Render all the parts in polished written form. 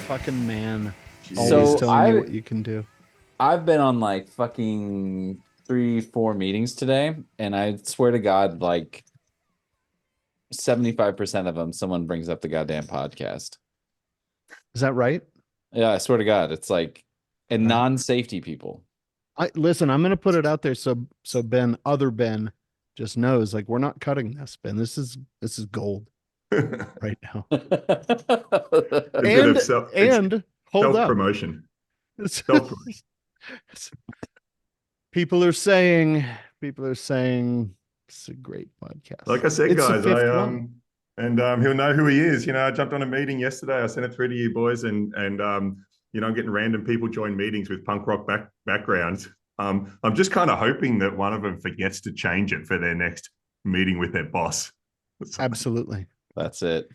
Fucking man. So Always telling you what you can do. I've been on like fucking 3-4 meetings today, and I swear to God, like 75% of them, someone brings up the goddamn podcast. Is that right? Yeah, I swear to God, it's like, and non-safety people. Listen, I'm gonna put it out there so Ben, other Ben, just knows, like, we're not cutting this, Ben. This is gold right now. And hold up. Self-promotion. People are saying it's a great podcast. Like I said, it's guys, he'll know who he is. You know, I jumped on a meeting yesterday. I sent it through to you boys, and you know, I'm getting random people join meetings with punk rock backgrounds. I'm just kind of hoping that one of them forgets to change it for their next meeting with their boss. Absolutely. That's it.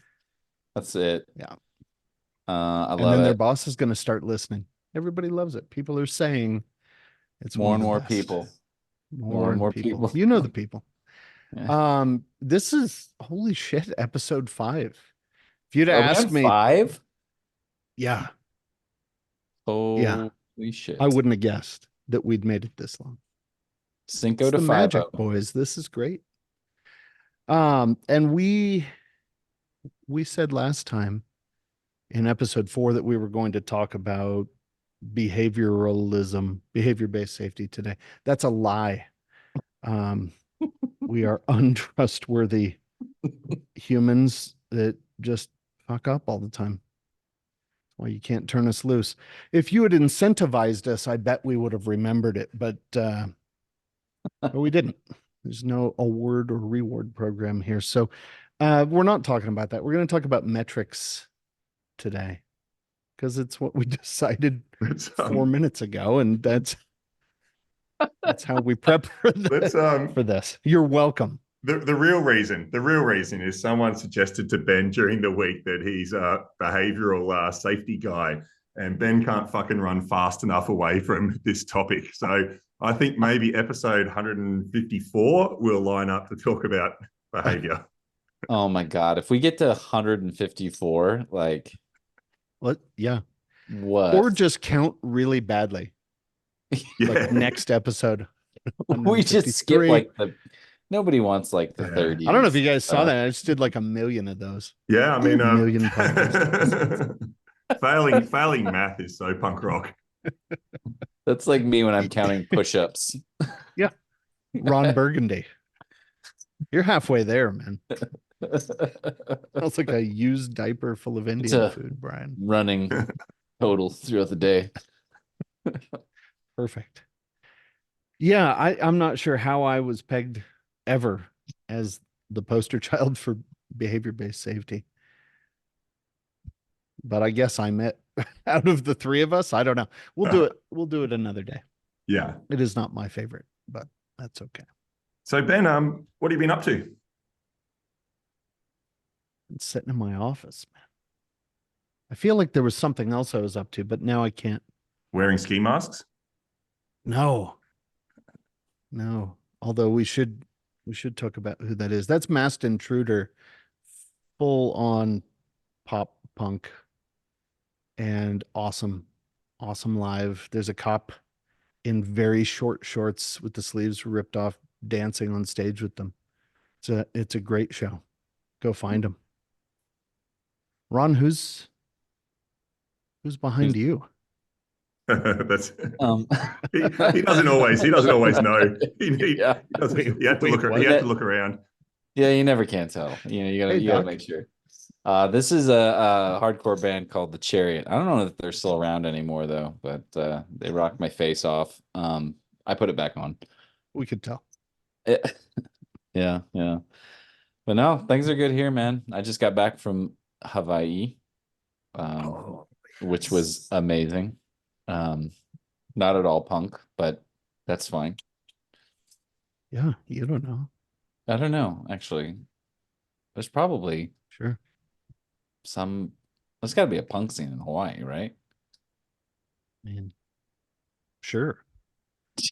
Yeah. I love it. And then their boss is going to start listening. Everybody loves it. People are saying it's more and more people. More and more people. You know the people. Yeah. This is, holy shit, episode 5. If you'd asked me 5? Yeah. Holy shit. I wouldn't have guessed that we'd made it this long. Cinco it's de the five, magic, boys. This is great. And we said last time in episode 4 that we were going to talk about behavioralism, behavior-based safety today. That's a lie. We are untrustworthy humans that just fuck up all the time. Well, you can't turn us loose. If you had incentivized us, I bet we would have remembered it, but we didn't. There's no award or reward program here. So we're not talking about that. We're going to talk about metrics today because it's what we decided 4 minutes ago, and that's how we prep for this. You're welcome. The real reason is someone suggested to Ben during the week that he's a behavioral safety guy, and Ben can't fucking run fast enough away from this topic. So I think maybe episode 154 will line up to talk about behavior. Oh my God. If we get to 154, like what? Yeah. What? Or just count really badly. Yeah. Like next episode. We just skip like nobody wants like the 30s. I don't know if you guys saw that. I just did like 1 million of those. Yeah, I mean, a million podcasts. failing math is so punk rock. That's like me when I'm counting push-ups. Yeah. Ron Burgundy. You're halfway there, man. That's like a used diaper full of Indian food, Brian. Running total throughout the day. Perfect. Yeah, I'm not sure how I was pegged ever as the poster child for behavior-based safety. But I guess I'm it. Out of the 3 of us, I don't know. We'll do it. We'll do it another day. Yeah. It is not my favorite, but that's okay. So Ben, what have you been up to? I'm sitting in my office, man. I feel like there was something else I was up to, but now I can't. Wearing ski masks? No. Although we should talk about who that is. That's Masked Intruder, full on pop punk, and awesome live. There's a cop in very short shorts with the sleeves ripped off, dancing on stage with them. It's a great show. Go find him. Ron, who's behind you? That's he doesn't always know. He had to look around. Yeah, you never can tell. You gotta make sure. This is a hardcore band called The Chariot. I don't know if they're still around anymore though, but they rocked my face off. I put it back on. We could tell. Yeah. But no, things are good here, man. I just got back from Hawaii, which was amazing. Not at all punk, but that's fine. Yeah, you don't know. I don't know, actually. There's probably there's got to be a punk scene in Hawaii, right? Man, sure.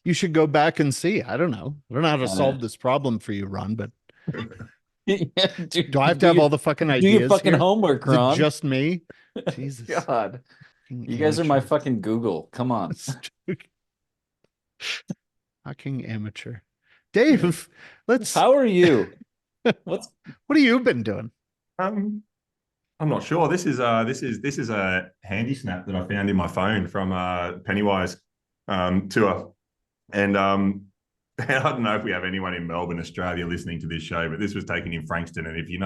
You should go back and see. I don't know. I don't know how to Uh, solve this problem for you, Ron, but Yeah, do I have to have all the fucking do your ideas fucking here? homework, Is it Ron? just me? Jesus. God, Fucking you guys are my amateur. fucking Google. Come on. Fucking amateur. Dave, let's How are you? What's what have you been doing? I'm not sure. This is a handy snap that I found in my phone from Pennywise tour, and I don't know if we have anyone in Melbourne, Australia, listening to this show, but this was taken in Frankston, and if you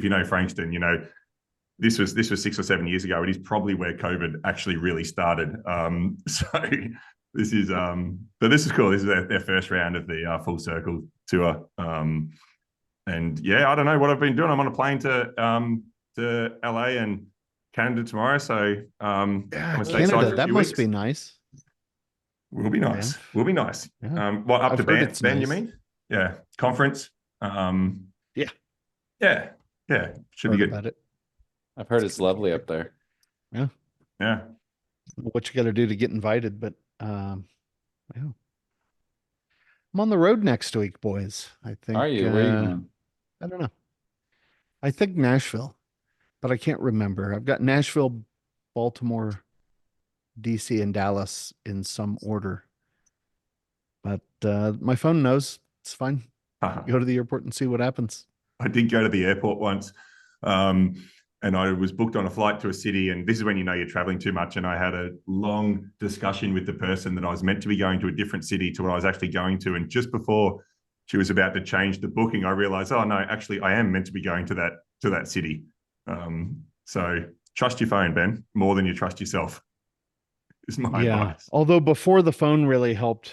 know Frankston, you know this was 6 or 7 years ago. It is probably where COVID actually really started. So this is but this is cool. This is their first round of the Full Circle tour. And yeah, I don't know what I've been doing. I'm on a plane to LA and Canada tomorrow. So Yeah, I'm gonna stay Canada, inside for a that few must weeks. be nice. Will be nice. Banff. Will be nice. Yeah. What up I've to heard Ben? it's Ben, you nice. mean? Yeah. Conference. Yeah. Yeah. Yeah. Should Heard be good. about it. I've heard it's lovely up there. Yeah. Yeah. What you got to do to get invited, but yeah. I'm on the road next week, boys. I think Are you? Where are you going? I don't know. I think Nashville, but I can't remember. I've got Nashville, Baltimore, DC, and Dallas in some order. But my phone knows. It's fine. Go to the airport and see what happens. I did go to the airport once, and I was booked on a flight to a city. And this is when you know you're traveling too much. And I had a long discussion with the person that I was meant to be going to a different city to what I was actually going to. And just before she was about to change the booking, I realized, oh no, actually, I am meant to be going to that city. So trust your phone, Ben, more than you trust yourself. Is my advice. Although before the phone really helped,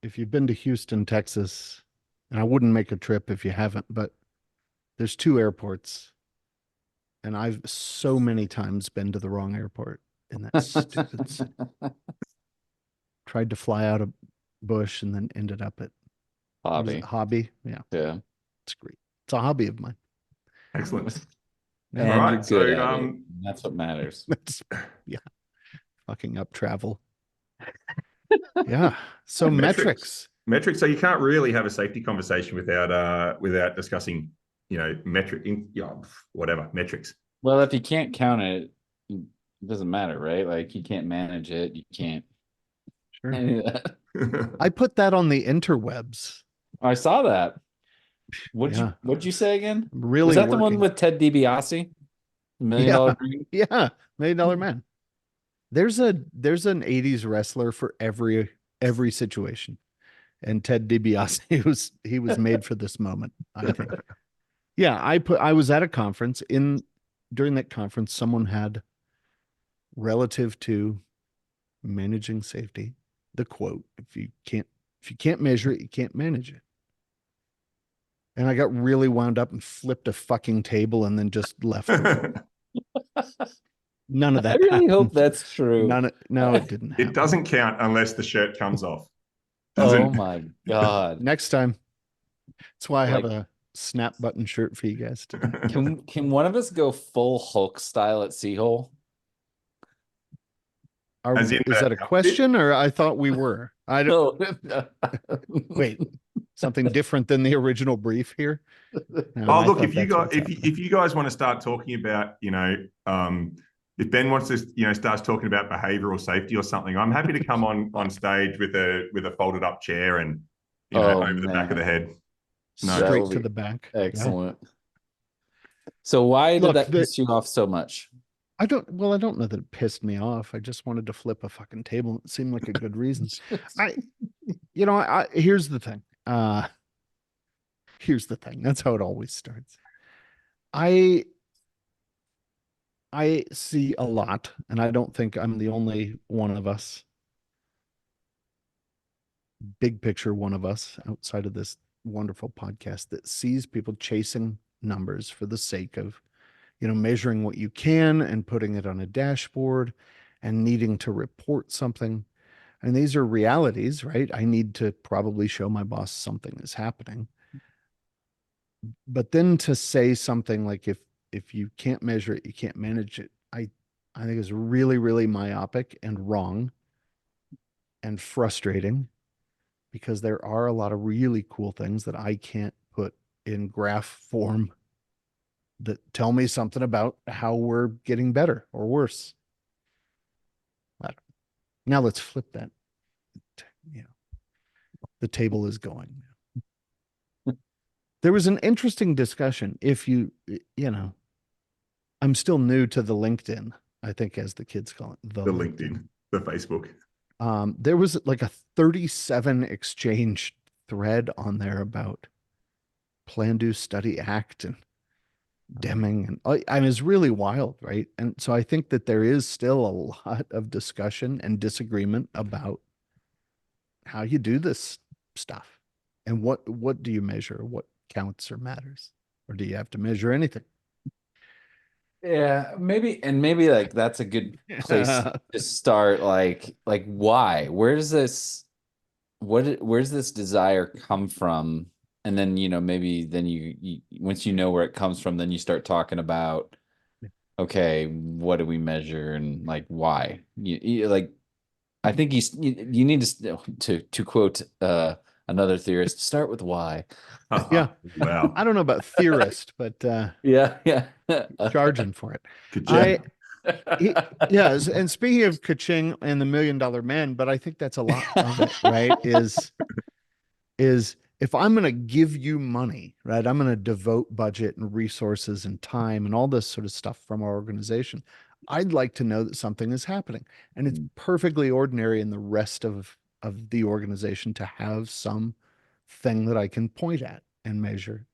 if you've been to Houston, Texas, and I wouldn't make a trip if you haven't, but there's 2 airports, and I've so many times been to the wrong airport in that stupid city. Tried to fly out of Bush and then ended up at Hobby. Hobby. Yeah, Yeah. it's great. It's a hobby of mine. Excellent. And All right, you're so, good at it. That's what matters. Yeah, fucking up travel. Yeah. So metrics. Metrics. So you can't really have a safety conversation without discussing, whatever metrics. Well, if you can't count it, it doesn't matter, right? Like you can't manage it. You can't. Sure. Any of that. I put that on the interwebs. I saw that. Yeah. What'd you say again? Really Was that the one working. with Ted DiBiase? $1 Million Yeah. Dream? Yeah. $1 Million Man. There's an 80s wrestler for every situation. And Ted DiBiase he was made for this moment, I think. Yeah, I was at a conference. During that conference, someone had, relative to managing safety, the quote, if you can't measure it, you can't manage it. And I got really wound up and flipped a fucking table and then just left. None of that. I really happened. hope that's true. No, it didn't happen. It doesn't count unless the shirt comes off. Oh my God. Next time. That's why I have Like- a snap button shirt for you guys today. Can one of us go full Hulk style at Seahole? As in Is that a outfit? question, or I thought we were? I don't No. wait. Something different than the original brief here. No, Oh, I look, thought if you that's guys what's if you guys want to start talking about, if Ben wants to, starts talking about behavioral safety or something, I'm happy to come on stage with a folded up chair and over the back of the head. No. straight That to would the back. Excellent. So why did Look, that piss you off so much? I don't know that it pissed me off. I just wanted to flip a fucking table. It seemed like a good reason. Here's the thing. Here's the thing. That's how it always starts. I see a lot, and I don't think I'm the only one of us, big picture one of us outside of this wonderful podcast, that sees people chasing numbers for the sake of, measuring what you can and putting it on a dashboard and needing to report something. And these are realities, right? I need to probably show my boss something is happening. But then to say something like, if you can't measure it, you can't manage it, I think is really, really myopic and wrong. and frustrating because there are a lot of really cool things that I can't put in graph form that tell me something about how we're getting better or worse. Now let's flip that. Yeah, the table is going. There was an interesting discussion. If you know, I'm still new to the LinkedIn, I think, as the kids call it, The LinkedIn, the Facebook. There was like a 37 exchange thread on there about Plan, Do, Study, Act and Deming. And I mean, it's really wild, right? And so I think that there is still a lot of discussion and disagreement about how you do this stuff and what do you measure, what counts or matters, or do you have to measure anything? Yeah, maybe like that's a good place to start. Like why? Where's this desire come from? And then, maybe then you once you know where it comes from, then you start talking about, okay, what do we measure and like why? Like I think you need to quote another theorist, start with why. Yeah. Wow. I don't know about theorist, but Yeah. charging for it. Ka-ching. Yeah, and speaking of Kaching and the $1 million man, but I think that's a lot of it, right? Is if I'm going to give you money, right? I'm going to devote budget and resources and time and all this sort of stuff from our organization. I'd like to know that something is happening, and it's perfectly ordinary in the rest of the organization to have some thing that I can point at and measure,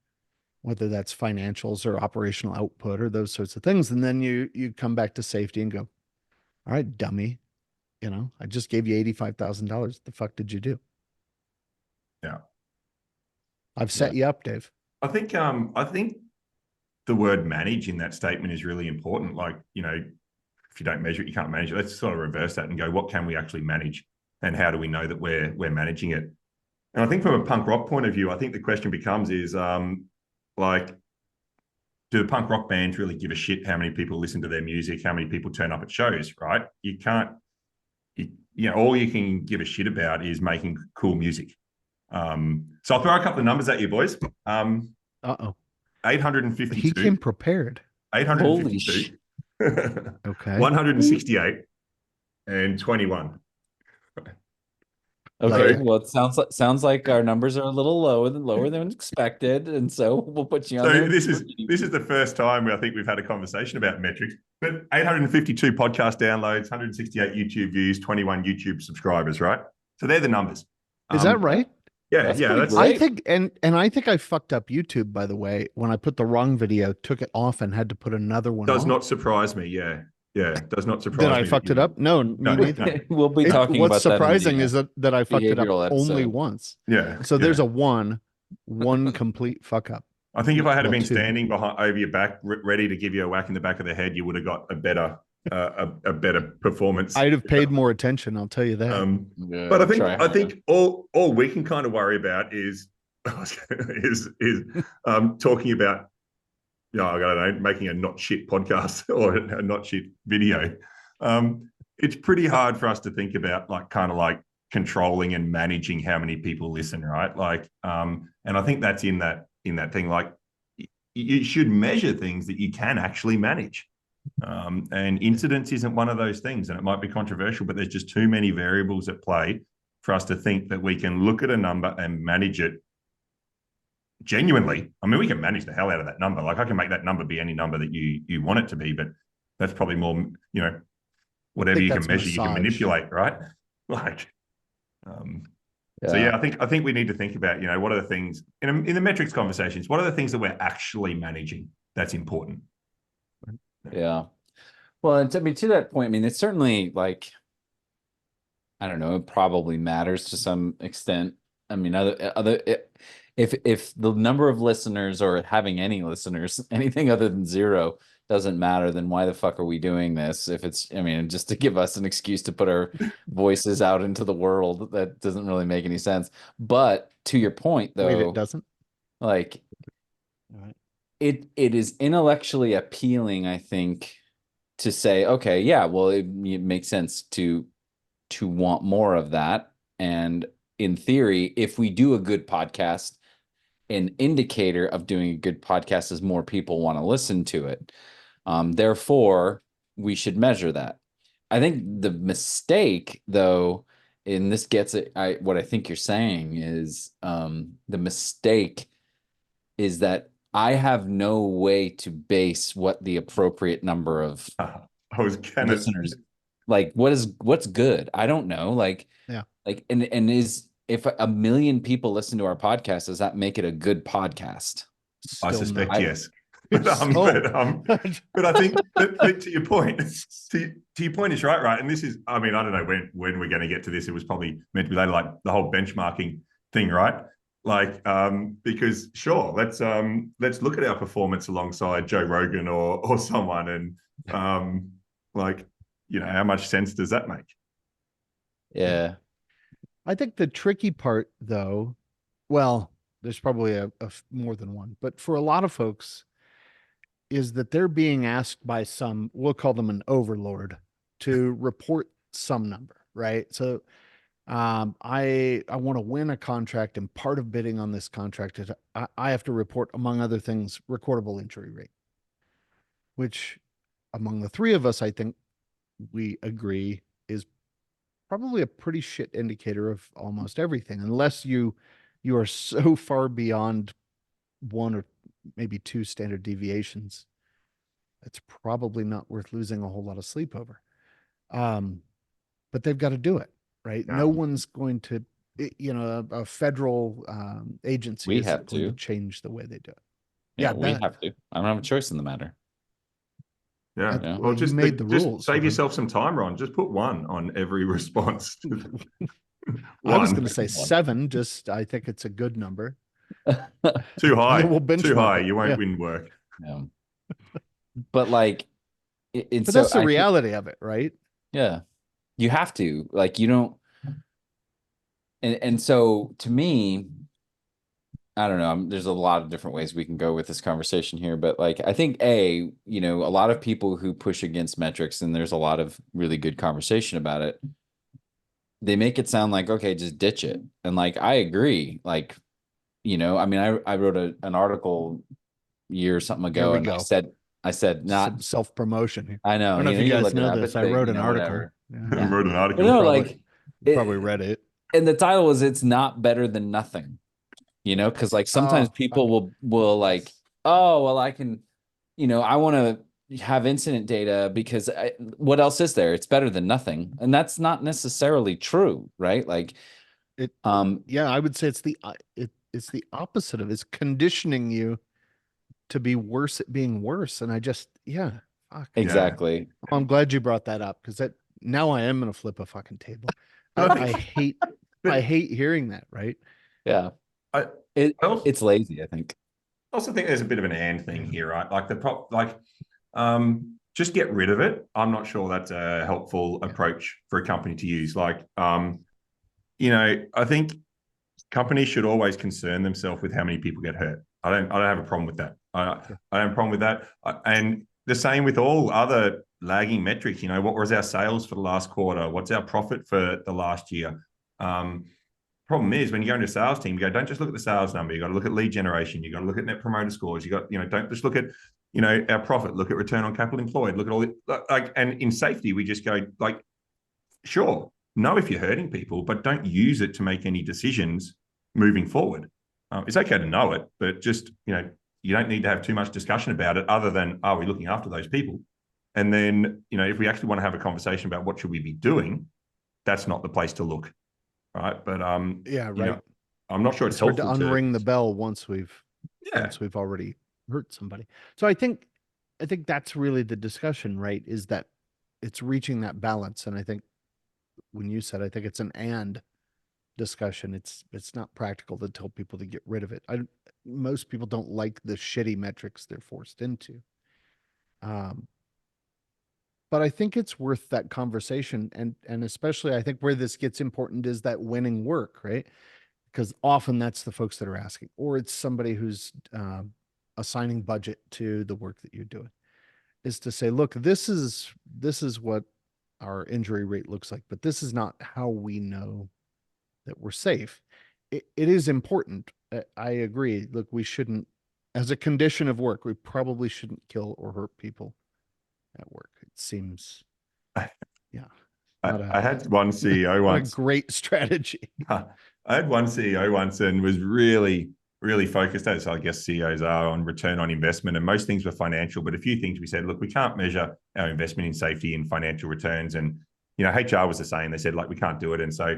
whether that's financials or operational output or those sorts of things. And then you come back to safety and go, all right, dummy, I just gave you $85,000. The fuck did you do? Yeah. I've set you up, Dave. I think the word manage in that statement is really important. Like, if you don't measure it, you can't manage it. Let's sort of reverse that and go, what can we actually manage? And how do we know that we're managing it? And I think from a punk rock point of view, I think the question becomes is like, do the punk rock bands really give a shit how many people listen to their music, how many people turn up at shows, right? You can't, all you can give a shit about is making cool music. So I'll throw a couple of numbers at you, boys. Uh-oh. 852. He came prepared. 852. Okay. 168 and 21. Okay, Like- well, it sounds like our numbers are a little lower than expected, and so we'll put you on So there. this is the first time I think we've had a conversation about metrics. But 852 podcast downloads, 168 YouTube views, 21 YouTube subscribers, right? So they're the numbers. Is that right? Yeah, That's yeah. pretty That's great. I think, and I think I fucked up YouTube, by the way, when I put the wrong video, took it off and had to put another one does on. not surprise me. Yeah, yeah, does not surprise Did me. I fucked it up? No, me No, neither. no. We'll be talking What's about that in surprising the, is that I fucked it up behavioral only episode. once. Yeah. So there's yeah. one complete fuck up. I think if I had Well, been two. standing behind over your back, ready to give you a whack in the back of the head, you would have got a better performance. I'd have paid more attention, I'll tell you that. Yeah, But I try think all we can kind of worry about is talking about, I don't know, making a not shit podcast or a not shit video. It's pretty hard for us to think about like controlling and managing how many people listen, right? And I think that's in that thing. Like, you should measure things that you can actually manage. And incidence isn't one of those things, and it might be controversial, but there's just too many variables at play for us to think that we can look at a number and manage it genuinely. I mean, we can manage the hell out of that number. Like, I can make that number be any number that you want it to be, but that's probably more, whatever you can measure, you can manipulate, right? Like, So yeah, I think we need to think about, what are the things in the metrics conversations, what are the things that we're actually managing that's important? Yeah. Well, I mean, to that point, I mean, it's certainly like, I don't know, it probably matters to some extent. I mean, if the number of listeners or having any listeners, anything other than zero doesn't matter, then why the fuck are we doing this? If it's, I mean, just to give us an excuse to put our voices out into the world, that doesn't really make any sense. But to your point, though, Wait, it doesn't? like, it is intellectually appealing, I think, to say, okay, yeah, well, it makes sense to to want more of that. And in theory, if we do a good podcast, an indicator of doing a good podcast is more people want to listen to it. Therefore, we should measure that. I think the mistake, though, and this gets it, what I think you're saying is the mistake is that I have no way to base what the appropriate number of I was gonna listeners, like what's good. I don't know. Yeah. And is if 1 million people listen to our podcast, does that make it a good podcast? I Still suspect not. yes. So- But I think but to your point, to your point is right. And this is, I mean, I don't know when we're going to get to this. It was probably meant to be later, like the whole benchmarking thing, right? Like, because sure, let's look at our performance alongside Joe Rogan or someone, and like, you know, how much sense does that make? Yeah. I think the tricky part, though, well, there's probably more than one, but for a lot of folks, is that they're being asked by some, we'll call them an overlord, to report some number, right? So I want to win a contract, and part of bidding on this contract is I have to report, among other things, recordable injury rate, which among the three of us, I think we agree is probably a pretty shit indicator of almost everything, unless you are so far beyond one or maybe two standard deviations. It's probably not worth losing a whole lot of sleep over. But they've got to do it, right? Yeah. No one's going to, a federal agency We isn't have going to to. change the way they do it. Yeah, Yeah, we have to. I don't have a choice in the matter. Yeah. Yeah. Well, you made the rules. Save yourself some time, Ron. Just put one on every response. I was going One. to say 7. Just I think it's a good number. Too high. We'll Too benchmark high. it. You won't Yeah. win work. Yeah. But like, But that's the reality of it, right? Yeah, you have to, like, you don't. And so to me, I don't know. There's a lot of different ways we can go with this conversation here, but like, I think a lot of people who push against metrics, and there's a lot of really good conversation about it. They make it sound like, okay, just ditch it. And like, I agree. Like, I mean, I wrote an article a year or something ago, and I said not self-promotion here. I know. I don't know if you can guys look it know up. this. It's I big, wrote an article. whatever. I wrote an article. No, Probably, like probably read it. And the title was "It's Not Better Than Nothing." Because like sometimes people will like, oh well, I can, I want to have incident data because what else is there? It's better than nothing, and that's not necessarily true, right? Like, yeah, I would say it's it's the opposite of it's conditioning you to be worse at being worse, and I just fuck. Exactly. Yeah. I'm glad you brought that up, because now I am gonna flip a fucking table. I hate hearing that, right? Yeah. It's lazy, I think. I also think there's a bit of an and thing here, right? Like just get rid of it. I'm not sure that's a helpful approach for a company to use. Like, I think companies should always concern themselves with how many people get hurt. I don't have a problem with that. I don't have a problem with that. And the same with all other lagging metrics. What was our sales for the last quarter? What's our profit for the last year? Problem is, when you go into a sales team, you go, don't just look at the sales number. You got to look at lead generation. You got to look at net promoter scores. You got, don't just look at, our profit. Look at return on capital employed. Look at all the and in safety, we just go like, sure, know if you're hurting people, but don't use it to make any decisions moving forward. It's okay to know it, but just, you don't need to have too much discussion about it other than, are we looking after those people? And then, if we actually want to have a conversation about what should we be doing, that's not the place to look. Right. But, yeah, right. I'm not sure it's hard to unring the bell once we've already hurt somebody. So I think that's really the discussion, right? Is that it's reaching that balance. And I think when you said, I think it's an and discussion. It's not practical to tell people to get rid of it. Most people don't like the shitty metrics they're forced into. But I think it's worth that conversation. And especially I think where this gets important is that winning work, right? Because often that's the folks that are asking, or it's somebody who's assigning budget to the work that you're doing, is to say, look, this is what our injury rate looks like, but this is not how we know that we're safe. It is important. I agree. Look, we shouldn't, as a condition of work, we probably shouldn't kill or hurt people at work. It seems, yeah, I had one CEO not a once. great strategy. I had one CEO once and was really, really focused, as I guess CEOs are, on return on investment. And most things were financial, but a few things we said, look, we can't measure our investment in safety and financial returns. And, HR was the same. They said, like, we can't do it. And so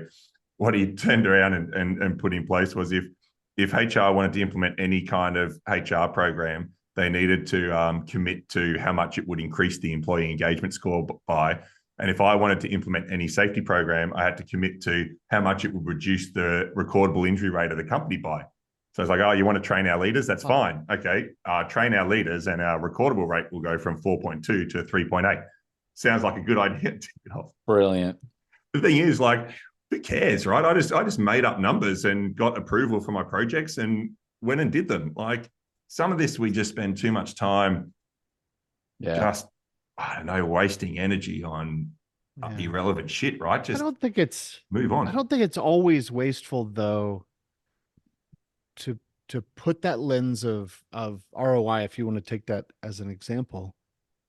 what he turned around and put in place was if HR wanted to implement any kind of HR program, they needed to commit to how much it would increase the employee engagement score by. And if I wanted to implement any safety program, I had to commit to how much it would reduce the recordable injury rate of the company by. So it's like, oh, you want to train our leaders? That's fine. Okay, train our leaders and our recordable rate will go from 4.2 to 3.8. Sounds like a good idea. Brilliant. The thing is, like, who cares, right? I just made up numbers and got approval for my projects and went and did them. Like, some of this, we just spend too much time just, I don't know, wasting energy on irrelevant shit, right? Just I don't think it's move on. I don't think it's always wasteful though to put that lens of ROI, if you want to take that as an example,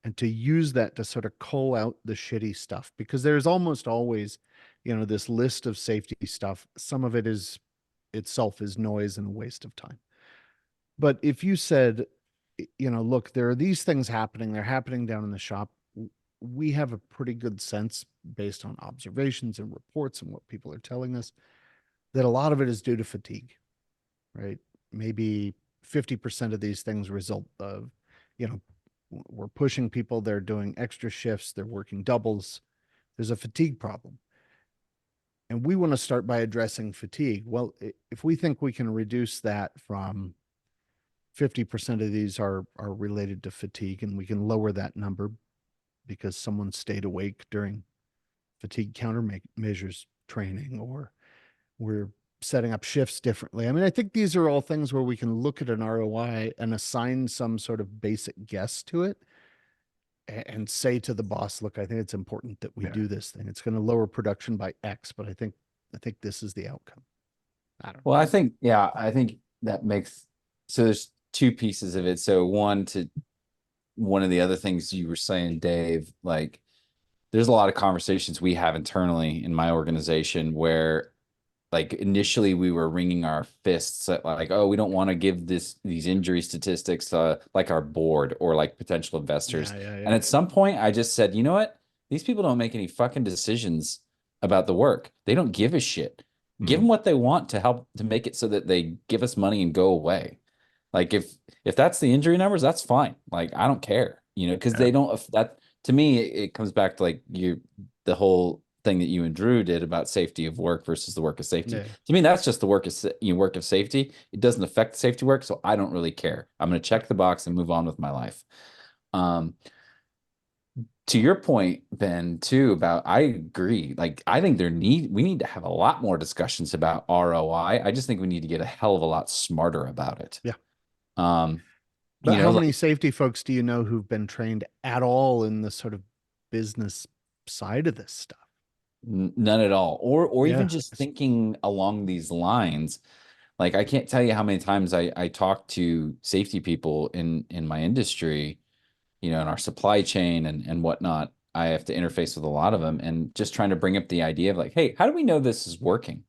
and to use that to sort of cull out the shitty stuff, because there's almost always, this list of safety stuff. Some of it is itself is noise and a waste of time. But if you said, look, there are these things happening, they're happening down in the shop. We have a pretty good sense based on observations and reports and what people are telling us that a lot of it is due to fatigue, right? Maybe 50% of these things result of, we're pushing people, they're doing extra shifts, they're working doubles. There's a fatigue problem. And we want to start by addressing fatigue. Well, if we think we can reduce that from 50% of these are related to fatigue, and we can lower that number because someone stayed awake during fatigue countermeasures training, or we're setting up shifts differently. I mean, I think these are all things where we can look at an ROI and assign some sort of basic guess to it and say to the boss, look, I think it's important that we do this thing. It's going to lower production by X, but I think this is the outcome. I don't know. Well, I think that makes, so there's two pieces of it. So one of the other things you were saying, Dave, like, there's a lot of conversations we have internally in my organization where, like, initially we were wringing our fists at, like, oh, we don't want to give these injury statistics to, like, our board or like potential investors. And at some point I just said, you know what? These people don't make any fucking decisions about the work. They don't give a shit. Give them what they want to help to make it so that they give us money and go away. Like, if that's the injury numbers, that's fine. Like, I don't care, because they don't, that, to me, it comes back to, like, the whole thing that you and Drew did about safety of work versus the work of safety. To me, that's just the work of safety. It doesn't affect the safety work, so I don't really care. I'm going to check the box and move on with my life. To your point, Ben, too, about, I agree. Like, I think we need to have a lot more discussions about ROI. I just think we need to get a hell of a lot smarter about it. Yeah. But how many safety folks do you know who've been trained at all in the sort of business side of this stuff? None at all. Or even just thinking along these lines. Like, I can't tell you how many times I talk to safety people in my industry, in our supply chain and whatnot. I have to interface with a lot of them, and just trying to bring up the idea of, like, hey, how do we know this is working?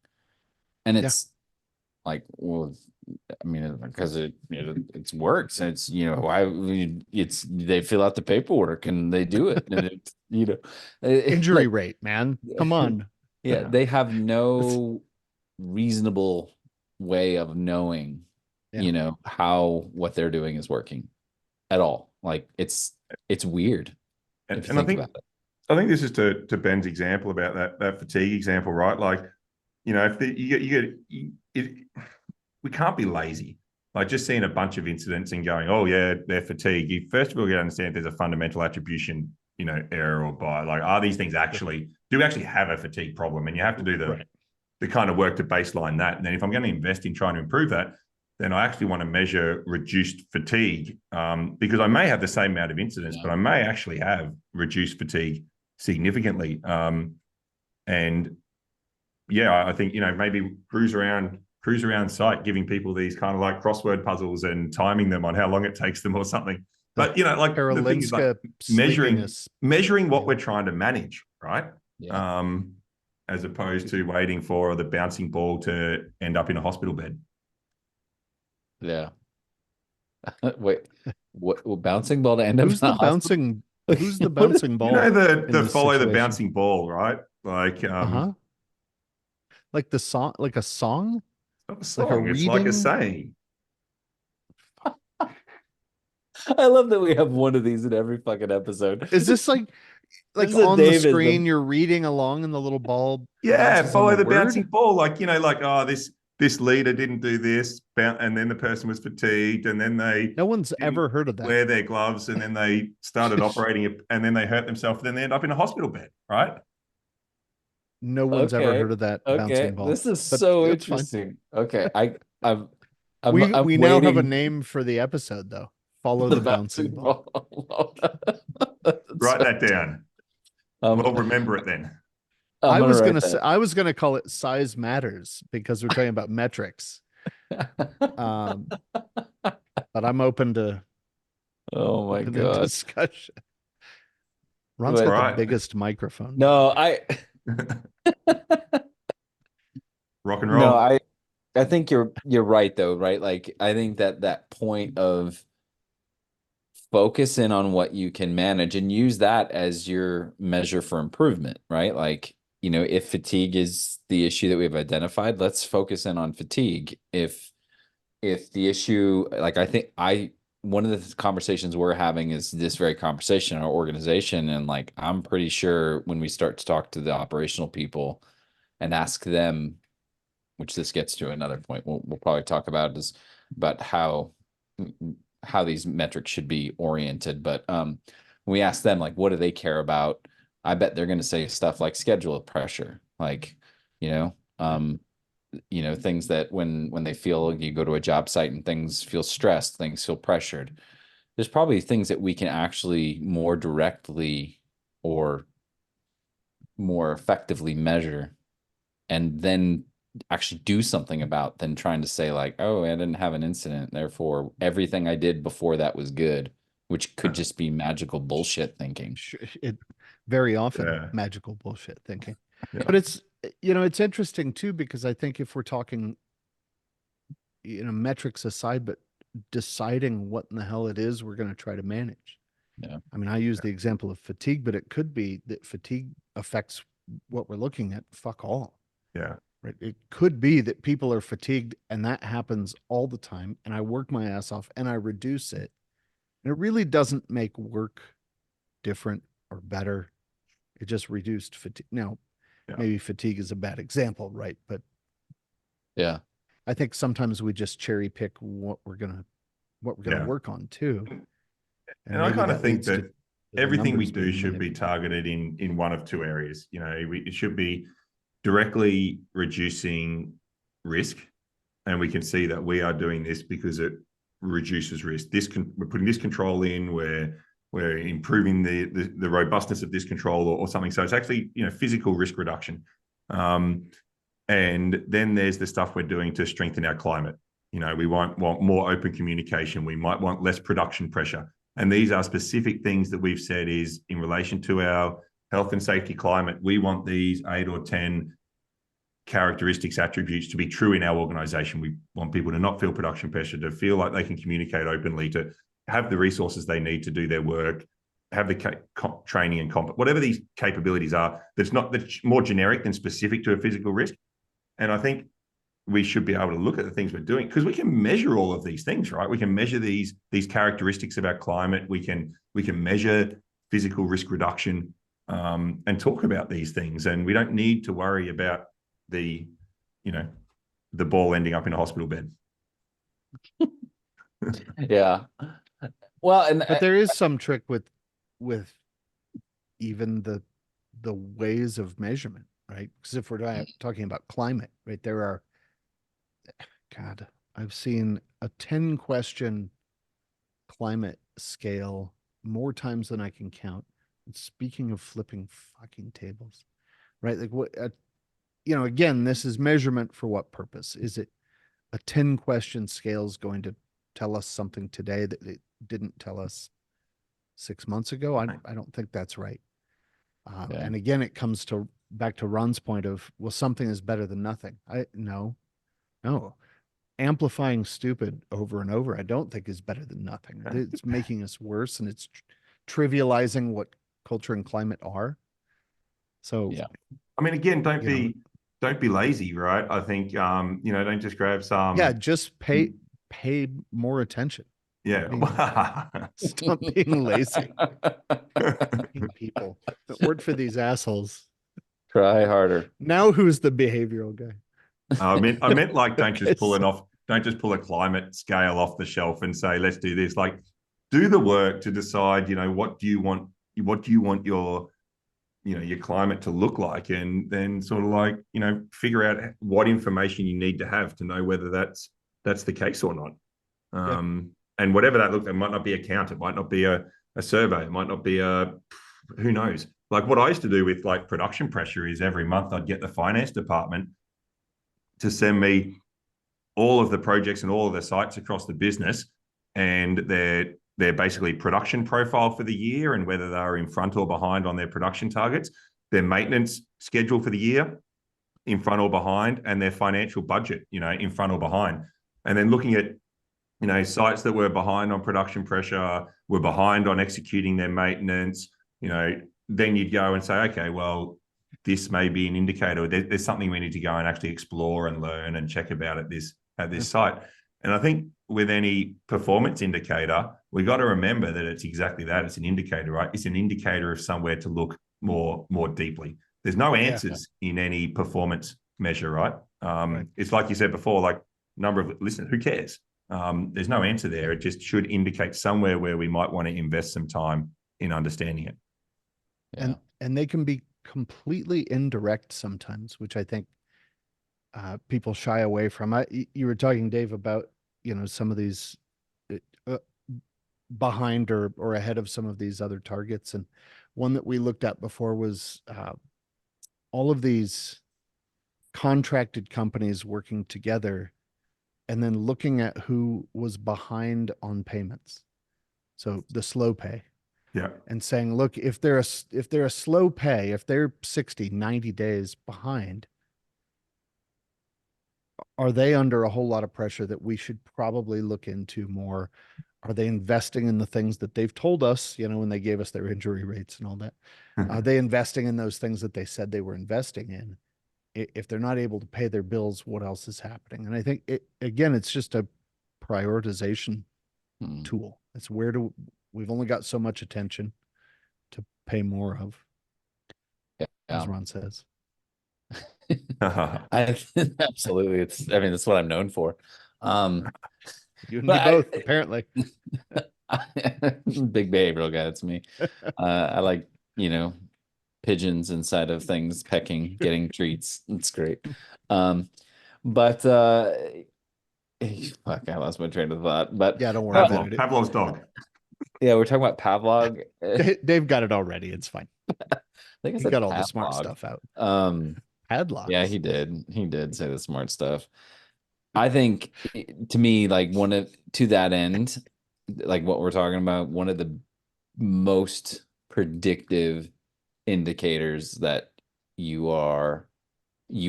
And it's like, well, I mean, because it works. And it's, they fill out the paperwork and they do it. And injury rate, man. Come on. They have no reasonable way of knowing, how what they're doing is working at all. Like, it's weird. And I think this is to Ben's example about that fatigue example, right? Like, we can't be lazy. Like, just seeing a bunch of incidents and going, oh yeah, they're fatigue. You first of all, you understand there's a fundamental attribution, error or bias. Like, are these things do we actually have a fatigue problem? And you have to do the kind of work to baseline that. And then if I'm going to invest in trying to improve that, then I actually want to measure reduced fatigue, because I may have the same amount of incidents, but I may actually have reduced fatigue significantly. And yeah, I think, maybe cruise around site, giving people these kind of like crossword puzzles and timing them on how long it takes them or something. But like the thing is, like Karolinska measuring sleepiness. what we're trying to manage, right? Yeah. As opposed to waiting for the bouncing ball to end up in a hospital bed. Yeah. Wait, what bouncing ball to end up Who's in the the hospital? bouncing? Who's the What is- bouncing You know, ball in the this follow the situation? bouncing ball, right? Like Uh-huh. Like the song, like a song, not a like a song, it's like a reading. saying. I love that we have one of these in every fucking episode. Is this like This is a on the Davism. screen? You're reading along, and the little ball Yeah, bounces on follow the the bouncing word. ball. Like, like, oh, this leader didn't do this, and then the person was fatigued, and then they No one's didn't ever heard of that. wear their gloves, and then they started operating it, and then they hurt themselves, and then they end up in a hospital bed, right? No one's ever Okay. heard of that Okay. bouncing ball, This is but so it's fine. interesting. Okay. I'm I'm We now have a waiting name for the episode, though. Follow the the bouncing bouncing ball. ball. That's Write that down. um, Well, remember it then. I'm gonna write that. I was gonna call it size matters because we're talking about metrics. Um, but I'm Oh my open to God. discussion. Ron's But got the Right. biggest microphone. no, Rock and no, roll. I think you're right though, right? Like I think that point of focus in on what you can manage and use that as your measure for improvement, right? Like, if fatigue is the issue that we've identified, let's focus in on fatigue. If the issue, like I think one of the conversations we're having is this very conversation in our organization. And like, I'm pretty sure when we start to talk to the operational people and ask them, which this gets to another point, we'll probably talk about is about how these metrics should be oriented. But when we ask them, like, what do they care about? I bet they're going to say stuff like schedule pressure, like, you know, um, things that when they feel you go to a job site and things feel stressed, things feel pressured. There's probably things that we can actually more directly or more effectively measure and then actually do something about than trying to say like, oh, I didn't have an incident, therefore everything I did before that was good, which could just be magical bullshit thinking. It very often Yeah. magical bullshit thinking. Yeah. But it's interesting too, because I think if we're talking, metrics aside, but deciding what in the hell it is we're going to try to manage. Yeah. I mean, I use the example of fatigue, but it could be that fatigue affects what we're looking at. Fuck all. Yeah. Right. It could be that people are fatigued and that happens all the time. And I work my ass off and I reduce it. And it really doesn't make work different or better. It just reduced fatigue. Now, Yeah. maybe fatigue is a bad example, right? But Yeah. I think sometimes we just cherry pick what we're gonna Yeah. work on too. And I maybe kind of that think leads that to the everything we numbers do being should be manipulated. targeted in one of two areas. It should be directly reducing risk, and we can see that we are doing this because it reduces risk. We're putting this control in, we're improving the robustness of this control or something. So it's actually physical risk reduction. And then there's the stuff we're doing to strengthen our climate. We want more open communication. We might want less production pressure. And these are specific things that we've said is in relation to our health and safety climate. We want these 8 or 10 characteristics, attributes to be true in our organization. We want people to not feel production pressure, to feel like they can communicate openly, to have the resources they need to do their work, have the training and whatever these capabilities are, that's more generic than specific to a physical risk. And I think we should be able to look at the things we're doing because we can measure all of these things, right? We can measure these characteristics of our climate. We can measure physical risk reduction and talk about these things. And we don't need to worry about the ball ending up in a hospital bed. Yeah. Well, But there is some trick with even the ways of measurement, right? Because if we're talking about climate, right, there are, God, I've seen a 10-question climate scale more times than I can count speaking of flipping fucking tables, right? Like what, again, this is measurement for what purpose? Is it a 10 question scale is going to tell us something today that it didn't tell us 6 months ago? I don't think that's right. Yeah. And again, it comes to back to Ron's point of, well, something is better than nothing. No. Amplifying stupid over and over, I don't think is better than nothing. It's making us worse, and it's trivializing what culture and climate are. So, Yeah. I mean, again, don't be lazy, right? I think don't just grab some. just pay more attention. Yeah. Stop being lazy. People. The word for these assholes. Try harder. Now who's the behavioral guy? I meant like don't just pull a climate scale off the shelf and say, let's do this. Like, do the work to decide, what do you want your climate to look like, and then sort of like, figure out what information you need to have to know whether that's the case or not. And whatever that looks, it might not be a count, it might not be a survey, it might not be who knows. Like what I used to do with like production pressure is every month I'd get the finance department to send me all of the projects and all of the sites across the business and their basically production profile for the year and whether they're in front or behind on their production targets, their maintenance schedule for the year, in front or behind, and their financial budget, in front or behind. And then looking at, sites that were behind on production pressure, were behind on executing their maintenance, then you'd go and say, okay, well, this may be an indicator. There's something we need to go and actually explore and learn and check about at this site. And I think with any performance indicator, we got to remember that it's exactly that. It's an indicator, right? It's an indicator of somewhere to look more deeply. There's no answers in any performance measure, right? It's like you said before, like number of listeners, who cares? There's no answer there. It just should indicate somewhere where we might want to invest some time in understanding it. Yeah. And they can be completely indirect sometimes, which I think people shy away from. You were talking, Dave, about some of these behind or ahead of some of these other targets, and one that we looked at before was all of these contracted companies working together and then looking at who was behind on payments. So the slow pay. Yeah. And saying, look, if they're a slow pay, if they're 60, 90 days behind, are they under a whole lot of pressure that we should probably look into more? Are they investing in the things that they've told us, when they gave us their injury rates and all that? Are they investing in those things that they said they were investing in? If they're not able to pay their bills, what else is happening? And I think it's just a prioritization tool. It's we've only got so much attention to pay more of, as Ron says. Absolutely. That's what I'm known for. You and me both, apparently. Big behavioral guy. That's me. I like, pigeons inside of things, pecking, getting treats. It's great. But fuck, I lost my train of thought. But yeah, don't worry about it. Pavlov's dog. Yeah, we're talking about Pavlov. Dave got it already. It's fine. I think he got all the smart stuff out. Padlocks. Yeah, he did. He did say the smart stuff. I think, to me, like to that end, like what we're talking about, one of the most predictive indicators that you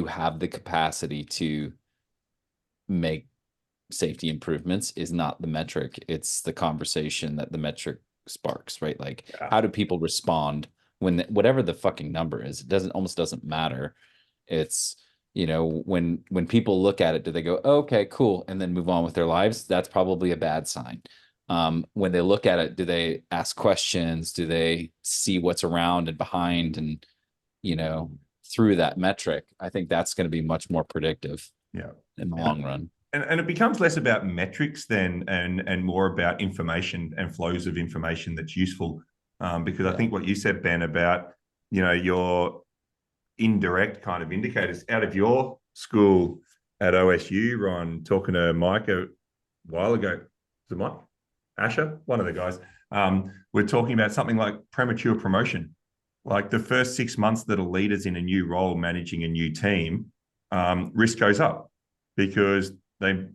have the capacity to make safety improvements is not the metric, it's the conversation that the metric sparks, right? Like, how do people respond when whatever the fucking number is? It almost doesn't matter. It's, when people look at it, do they go, oh, okay, cool, and then move on with their lives? That's probably a bad sign. When they look at it, do they ask questions? Do they see what's around and behind? And, through that metric, I think that's going to be much more predictive in the long run. And it becomes less about metrics and more about information and flows of information that's useful. Because I think what you said, Ben, about, your indirect kind of indicators out of your school at OSU, Ron, talking to Mike a while ago. Was it Mike? Asher? One of the guys. We're talking about something like premature promotion. Like the first 6 months that a leader's in a new role, managing a new team, risk goes up because they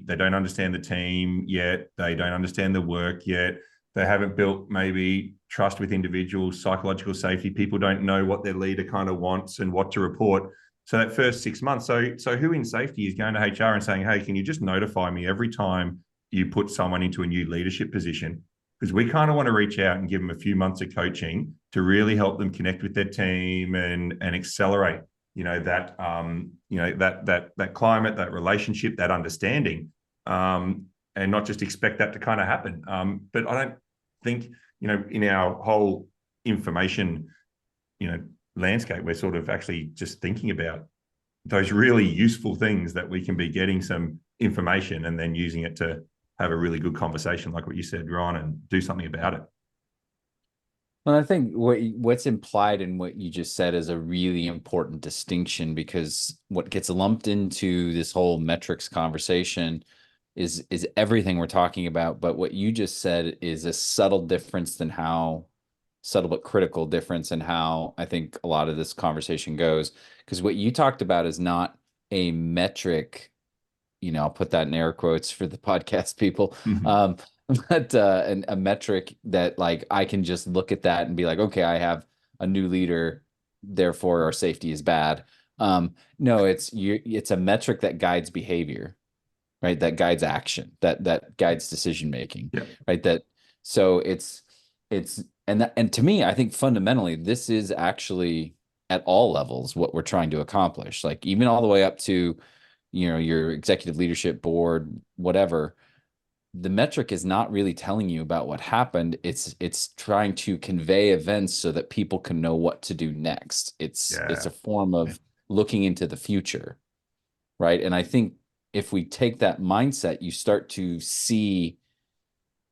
don't understand the team yet. They don't understand the work yet. They haven't built maybe trust with individuals, psychological safety. People don't know what their leader kind of wants and what to report. So that first 6 months, so who in safety is going to HR and saying, hey, can you just notify me every time you put someone into a new leadership position? Because we kind of want to reach out and give them a few months of coaching to really help them connect with their team and accelerate, that climate, that relationship, that understanding, and not just expect that to kind of happen. But I don't think, in our whole information, landscape, we're sort of actually just thinking about those really useful things that we can be getting some information and then using it to have a really good conversation, like what you said, Ron, and do something about it. Well, I think what's implied in what you just said is a really important distinction, because what gets lumped into this whole metrics conversation is everything we're talking about. But what you just said is a subtle difference than subtle but critical difference in how I think a lot of this conversation goes. Because what you talked about is not a metric, I'll put that in air quotes for the podcast people. But a metric that, like, I can just look at that and be like, okay, I have a new leader, therefore our safety is bad. No, it's a metric that guides behavior, right? That guides action, that guides decision making, right? So and to me, I think fundamentally this is actually at all levels what we're trying to accomplish, like even all the way up to, your executive leadership board, whatever. The metric is not really telling you about what happened. It's trying to convey events so that people can know what to do next. It's a form of looking into the future, right? And I think if we take that mindset, you start to see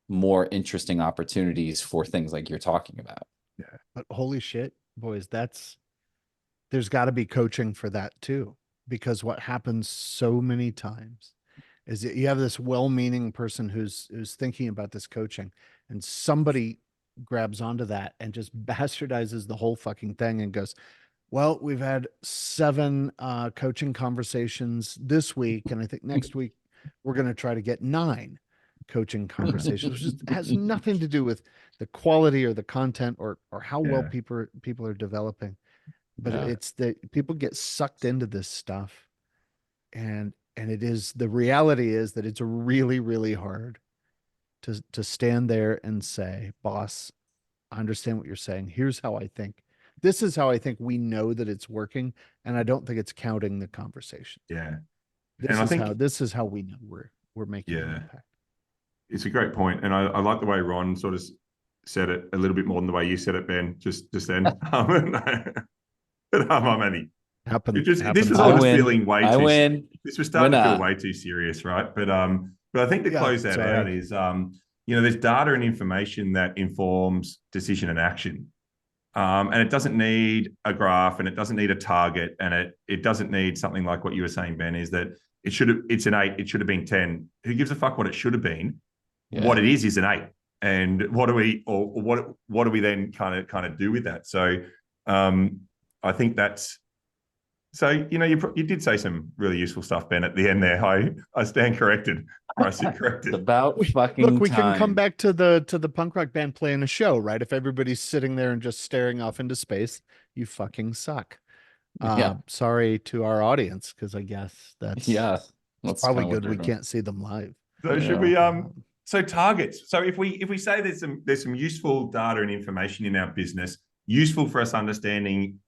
more interesting opportunities for things like you're talking about. Yeah. But holy shit, boys, there's got to be coaching for that too. Because what happens so many times is that you have this well-meaning person who's thinking about this coaching, and somebody grabs onto that and just bastardizes the whole fucking thing and goes, well, we've had 7 coaching conversations this week, and I think next week we're going to try to get 9 coaching conversations, which just has nothing to do with the quality or the content or how well people are developing. But it's that people get sucked into this stuff, and the reality is that it's really, really hard to stand there and say, boss, I understand what you're saying. Here's how I think. This is how I think we know that it's working. And I don't think it's counting the conversation. Yeah. This is how we know we're making an impact. It's a great point. And I like the way Ron sort of said it a little bit more than the way you said it, Ben, just then. But I'm only this was all just feeling way too. This was starting to feel way too serious, right? But I think to close that out is there's data and information that informs decision and action, and it doesn't need a graph, and it doesn't need a target, and it doesn't need something like what you were saying, Ben. Is that it's an 8, it should have been 10. Who gives a fuck what it should have been? Yeah. What it is an 8, and what do we then kind of do with that? So I think that's. So, you did say some really useful stuff, Ben, at the end there. I stand corrected. I sit corrected. About fucking Look, we can come back to the punk rock band playing a show, right? If everybody's sitting there and just staring off into space, you fucking suck. Sorry to our audience, because I guess that's probably good. We can't see them live. So should we so targets. So if we say there's some useful data and information in our business, useful for us understanding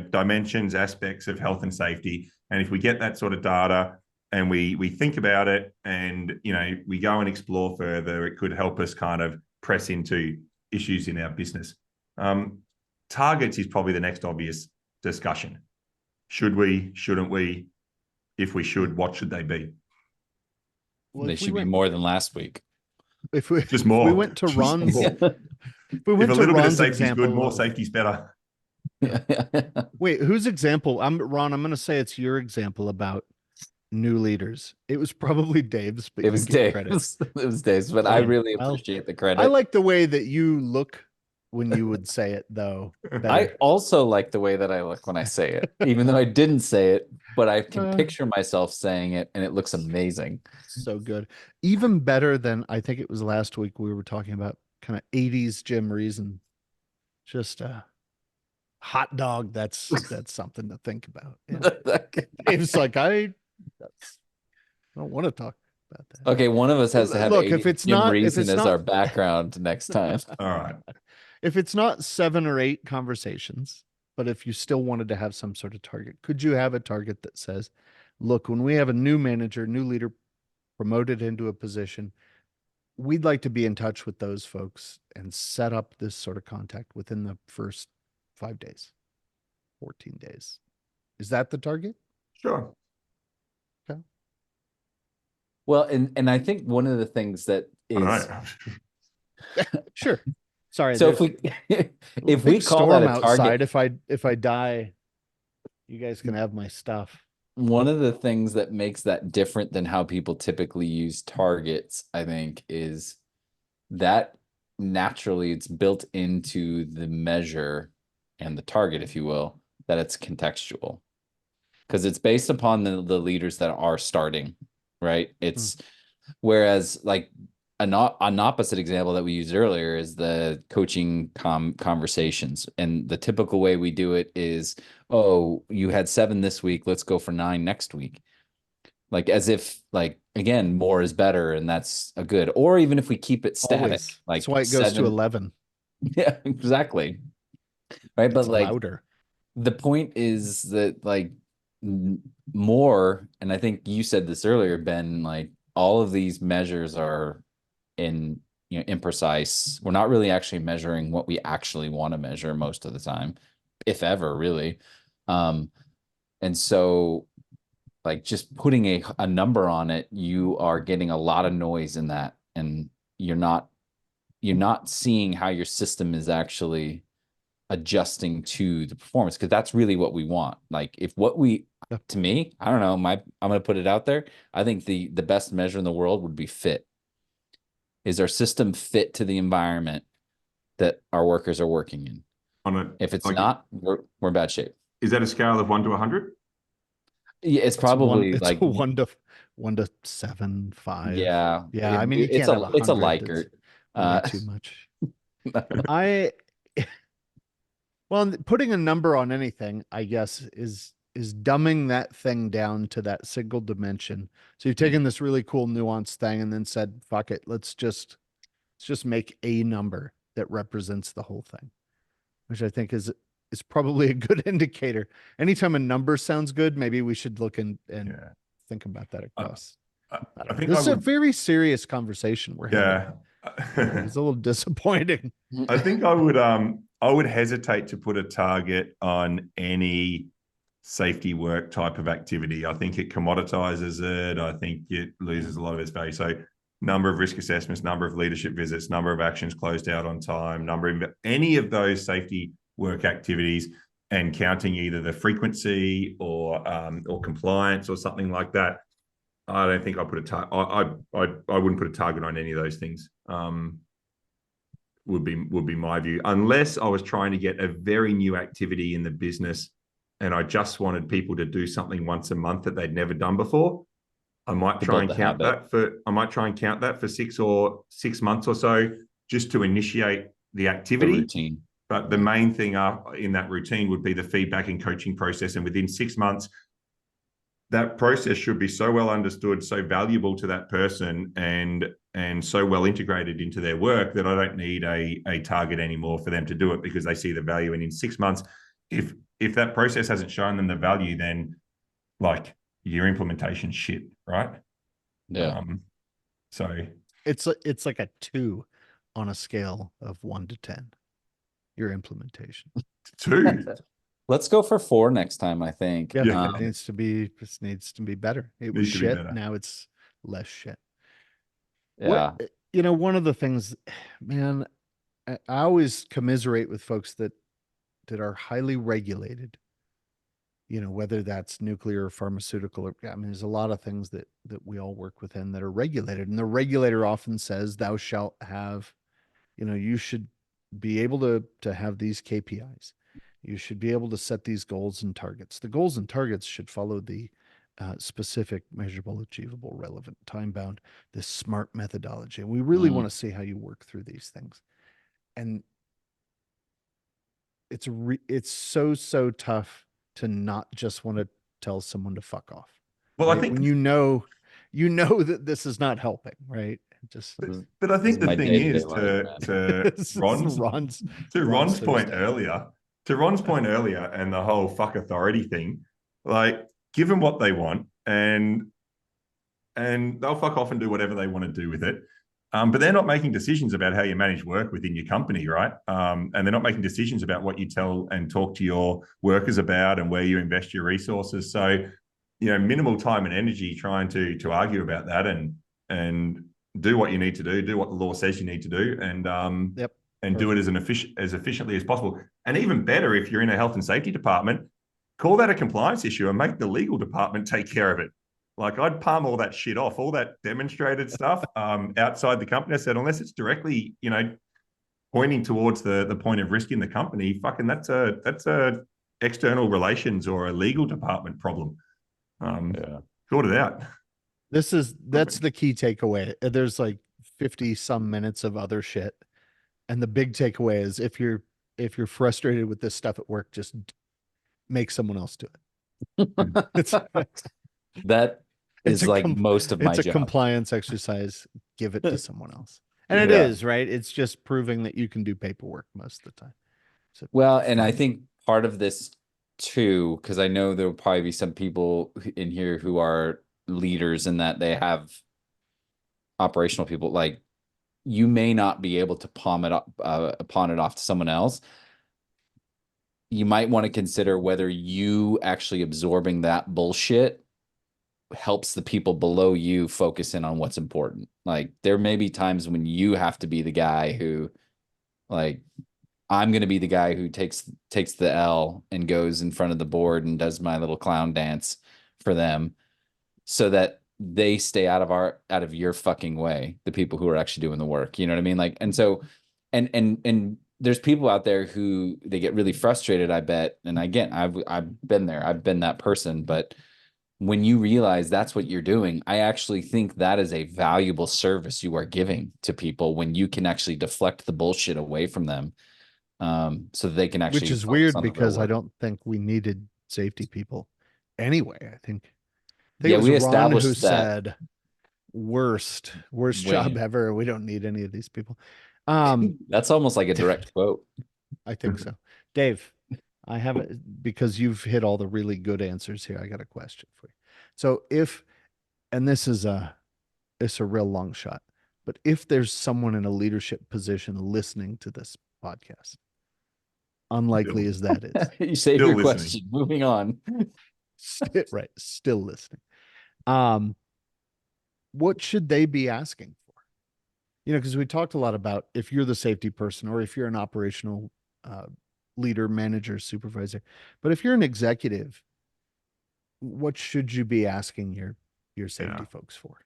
dimensions, aspects of health and safety. And if we get that sort of data and we think about it and, we go and explore further, it could help us kind of press into issues in our business. Targets is probably the next obvious discussion. Should we, shouldn't we? If we should, what should they be? Well, they should be more than last week. If we just more, we went to Ron's. If a little bit of safety is good, more safety is better. Wait, whose example? Ron, I'm going to say it's your example about new leaders. It was probably Dave's, but It you was get credit. Dave's. It was Dave's, but I Fine. really Well, appreciate the I credit. like the way that you look when you would say it, though. I Better. also like the way that I look when I say it, even though I didn't say it, but I can Uh, picture myself saying it and it looks amazing. so good. Even better than I think it was last week we were talking about kind of 80s Jim Reason. Just a hot dog. That's something to think about. Yeah. Dave's like, that's, I don't want to talk about that. Okay, one of us has to have Look, 80 Jim Reason as our background next time. All right. if it's not 7 or 8 conversations, but if you still wanted to have some sort of target, could you have a target that says, look, when we have a new manager, new leader promoted into a position, we'd like to be in touch with those folks and set up this sort of contact within the first 5 days, 14 days. Is that the target? Sure. Okay. Well, and I think one of the things that All is right. Sure. Sorry. so if we if we call that storm a outside, target, if I die, you guys can have my stuff. one of the things that makes that different than how people typically use targets, I think, is that naturally it's built into the measure and the target, if you will, that it's contextual. Because it's based upon the leaders that are starting, right? It's whereas like an opposite example that we used earlier is the coaching conversations. And the typical way we do it is, oh, you had 7 this week, let's go for 9 next week. Like as if like again, more is better and that's a good, or even if we keep it static, Always. like That's why it goes to 7. 11. Yeah, exactly. Right. But It's like louder. the point is that like more, and I think you said this earlier, Ben, like all of these measures are in imprecise. We're not really actually measuring what we actually want to measure most of the time, if ever, really. And so like just putting a number on it, you are getting a lot of noise in that, and you're not seeing how your system is actually adjusting to the performance, because that's really what we want. Like if what we to me, I don't know, I'm gonna put it out there. I think the best measure in the world would be fit. Is our system fit to the environment that our workers are working in? On a, If it's like, not, we're in bad shape. is that a scale of 1 to 100? Yeah, it's probably it's like a 1 to 7, 5. yeah. Yeah, I mean you It's can't have it's a 100. Likert. Way too much. I well, putting a number on anything, I guess, is dumbing that thing down to that single dimension. So you've taken this really cool nuanced thing and then said, fuck it, let's just make a number that represents the whole thing, which I think is probably a good indicator. Anytime a number sounds good, maybe we should look and Yeah. think about that across. I think This I is a would, very serious conversation we're having. yeah. It's a little disappointing. I think I would hesitate to put a target on any safety work type of activity. I think it commoditizes it. I think it loses a lot of its value. So number of risk assessments, number of leadership visits, number of actions closed out on time, number of any of those safety work activities, and counting either the frequency or compliance or something like that. I don't think I put a target. I wouldn't put a target on any of those things. Would be my view, unless I was trying to get a very new activity in the business and I just wanted people to do something once a month that they'd never done before. I might try and count that for 6 months or so, just to initiate the activity. The routine. But the main thing in that routine would be the feedback and coaching process. And within 6 months, that process should be so well understood, so valuable to that person, and so well integrated into their work that I don't need a target anymore for them to do it, because they see the value. And in 6 months, if that process hasn't shown them the value, then like your implementation shit, right? Yeah. So It's like a 2 on a scale of 1 to 10. Your implementation. 2. Let's go for 4 next time, I think. Yeah, it needs to be better. It was shit. Better. Now it's less shit. Yeah. One of the things, man, I always commiserate with folks that are highly regulated whether that's nuclear or pharmaceutical, I mean, there's a lot of things that we all work within that are regulated, and the regulator often says, "Thou shalt have," you should be able to have these KPIs. You should be able to set these goals and targets. The goals and targets should follow the specific, measurable, achievable, relevant, time bound, this SMART methodology. And we really want to see how you work through these things. And it's so tough to not just want to tell someone to fuck off. Well, right? I think When that this is not helping, right? Just but I think the my thing day-to-day is life, man. to Ron's point earlier, and the whole fuck authority thing, like give them what they want and they'll fuck off and do whatever they want to do with it. But they're not making decisions about how you manage work within your company, right? And they're not making decisions about what you tell and talk to your workers about and where you invest your resources. So, minimal time and energy trying to argue about that and do what you need to do what the law says you need to do, and do it as efficiently as possible. And even better, if you're in a health and safety department, call that a compliance issue and make the legal department take care of it. Like I'd palm all that shit off, all that demonstrated stuff outside the company. I said, unless it's directly, pointing towards the point of risk in the company, fucking that's a external relations or a legal department problem. Sort it out. That's the key takeaway. There's like 50 some minutes of other shit. And the big takeaway is if you're frustrated with this stuff at work, just make someone else do it. That is like most of my job. It's a compliance exercise. Give it to someone else. And it is, right? It's just proving that you can do paperwork most of the time. So, well, and I think part of this too, because I know there will probably be some people in here who are leaders in that they have operational people, like you may not be able to pawn it off to someone else. You might want to consider whether you actually absorbing that bullshit helps the people below you focus in on what's important. Like there may be times when you have to be the guy who, like, I'm going to be the guy who takes the L and goes in front of the board and does my little clown dance for them so that they stay out of your fucking way, the people who are actually doing the work. You know what I mean? Like, and so, and there's people out there who they get really frustrated, I bet. And again, I've been there. I've been that person, but when you realize that's what you're doing, I actually think that is a valuable service you are giving to people when you can actually deflect the bullshit away from them. So that they can actually, which is weird because I don't think we needed safety people anyway. I think it was Ron who said worst job ever. We don't need any of these people. That's almost like a direct quote. I think so. Dave, I have it because you've hit all the really good answers here. I got a question for you. So and this is it's a real long shot, but if there's someone in a leadership position listening to this podcast, unlikely as that is, you save your question. Moving on. Right, still listening. What should they be asking for? Because we talked a lot about if you're the safety person or if you're an operational leader, manager, supervisor. But if you're an executive, what should you be asking your safety folks for?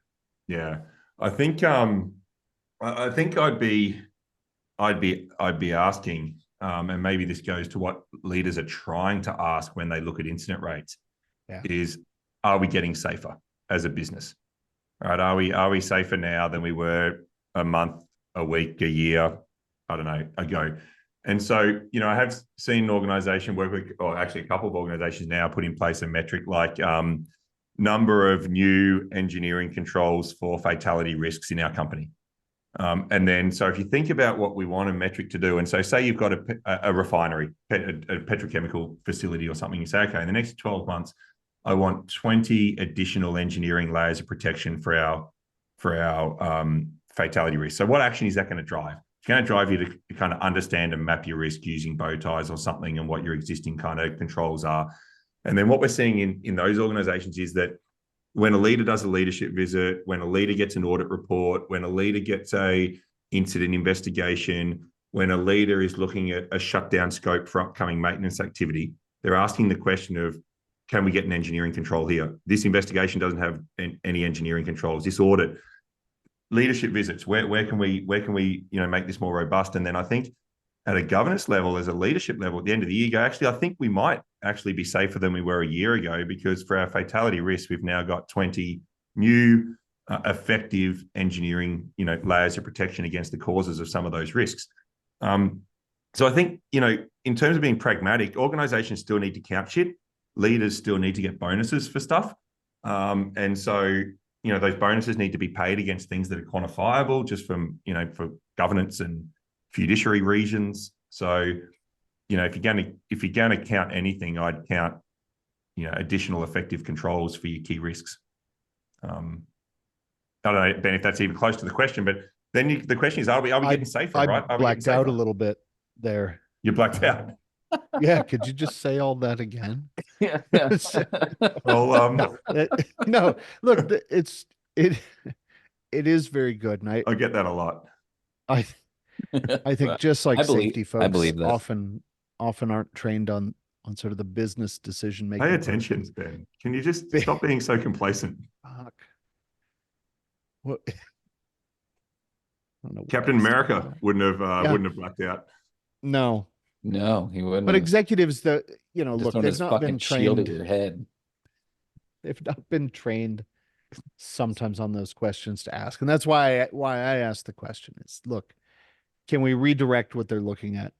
Yeah, I think I'd be asking, and maybe this goes to what leaders are trying to ask when they look at incident rates, is are we getting safer as a business? Right? Are we safer now than we were a month, a week, a year, I don't know, ago? And so, I have seen an organization work with, or actually a couple of organizations now put in place a metric like number of new engineering controls for fatality risks in our company. And then, so if you think about what we want a metric to do, and so say you've got a refinery, a petrochemical facility or something, you say, okay, in the next 12 months, I want 20 additional engineering layers of protection for our fatality risk. So what action is that going to drive? It's going to drive you to kind of understand and map your risk using bow ties or something and what your existing kind of controls are. And then what we're seeing in those organizations is that when a leader does a leadership visit, when a leader gets an audit report, when a leader gets a incident investigation, when a leader is looking at a shutdown scope for upcoming maintenance activity, they're asking the question of, can we get an engineering control here? This investigation doesn't have any engineering controls. This audit, leadership visits, where can we make this more robust? And then I think at a governance level, as a leadership level, at the end of the year, go, actually, I think we might actually be safer than we were a year ago, because for our fatality risk, we've now got 20 new effective engineering, layers of protection against the causes of some of those risks. So I think, in terms of being pragmatic, organizations still need to count shit. Leaders still need to get bonuses for stuff. And so, those bonuses need to be paid against things that are quantifiable, just from, for governance and fiduciary reasons. So, if you're going to count anything, I'd count, additional effective controls for your key risks. I don't know, Ben, if that's even close to the question, but then the question is, are we getting safer, right? I blacked out a little bit there. You blacked out. Yeah, could you just say all that again? Yeah. Well, no, look, it is very good, and I get that a lot. I think just like safety folks believe that. often aren't trained on sort of the business decision making. Pay attention, Ben. Can you just stop being so complacent? Fuck. What? Captain America wouldn't have blacked out. No, he wouldn't. But executives that, just look, they've not been shield at trained. your head. They've not been trained sometimes on those questions to ask. And that's why I asked the question is, look, can we redirect what they're looking at?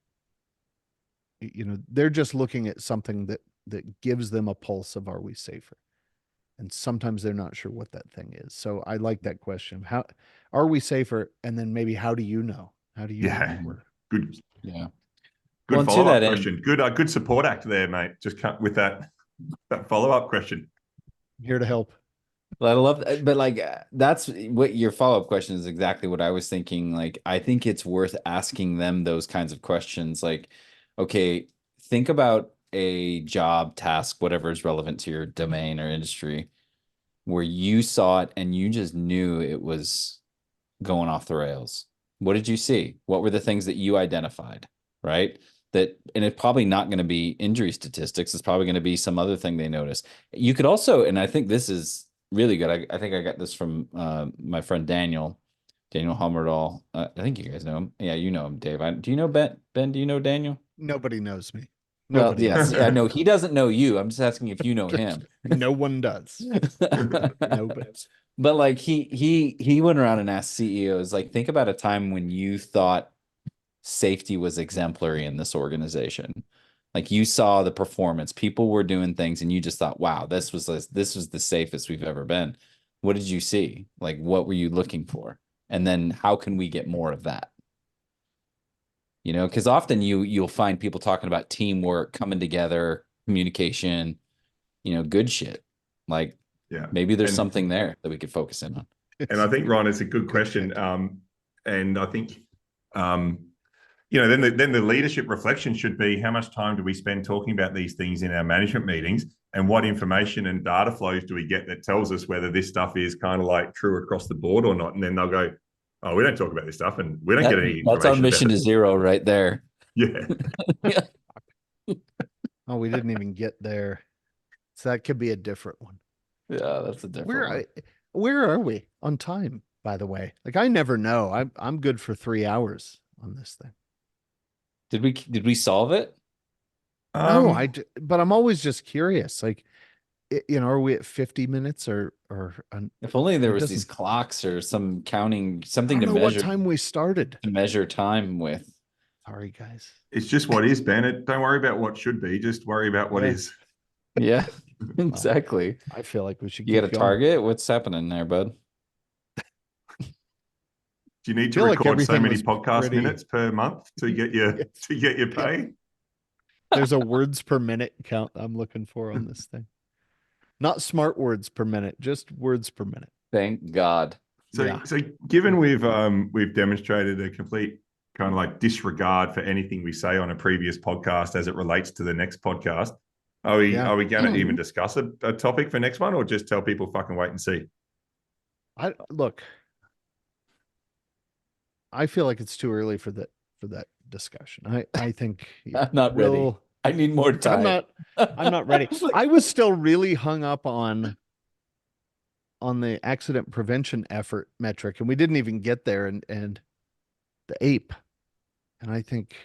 They're just looking at something that gives them a pulse of, are we safer? And sometimes they're not sure what that thing is. So I like that question. How are we safer? And then maybe, how do you know? How do you know? Good. Yeah. Good follow-up question. Good support act there, mate. Just cut with that follow-up question. I'm here to help. Well, I love that, but that's what your follow-up question is, exactly what I was thinking. I think it's worth asking them those kinds of questions. Okay, think about a job, task, whatever is relevant to your domain or industry, where you saw it and you just knew it was going off the rails. What did you see? What were the things that you identified, right? And it's probably not going to be injury statistics. It's probably going to be some other thing they noticed. You could also, and I think this is really good. I think I got this from my friend Daniel Hummerdahl. I think you guys know him. Yeah, you know him, Dave. Do you know Ben? Ben, do you know Daniel? Nobody knows me. Nobody. Well, yes, I know he doesn't know you. I'm just asking if you know him. No one does. Nobody. But he went around and asked CEOs, think about a time when you thought safety was exemplary in this organization. You saw the performance, people were doing things, and you just thought, wow, this was the safest we've ever been. What did you see? What were you looking for? And then how can we get more of that? Because often you'll find people talking about teamwork, coming together, communication, good shit. Maybe there's something there that we could focus in on. And I think, Ron, it's a good question. And I think, then the leadership reflection should be, how much time do we spend talking about these things in our management meetings, and what information and data flows do we get that tells us whether this stuff is kind of true across the board or not? And then they'll go, oh, we don't talk about this stuff, and we don't get any information. That's our mission to zero right there. Yeah. Oh, we didn't even get there. So that could be a different one. Yeah, that's a different one. Where are we on time, by the way? I never know. I'm good for 3 hours on this thing. Did we solve it? No, but I'm always just curious. Are we at 50 minutes or if only there was these clocks or some counting, something to measure what time we started. To measure time with. Sorry, guys. It's just what is, Ben. Don't worry about what should be. Just worry about what is. Yeah, exactly. I feel like we should. You got a target? What's happening there, bud? Do you need to record so many podcast minutes per month to get your pay? There's a words per minute count I'm looking for on this thing. Not smart words per minute, just words per minute. Thank God. So given we've demonstrated a complete kind of disregard for anything we say on a previous podcast as it relates to the next podcast, are we going to even discuss a topic for next one, or just tell people fucking wait and see? I feel like it's too early for that discussion. I think I'm not ready. I need more time. I'm not ready. I was still really hung up on the accident prevention effort metric, and we didn't even get there, and the ape. And I think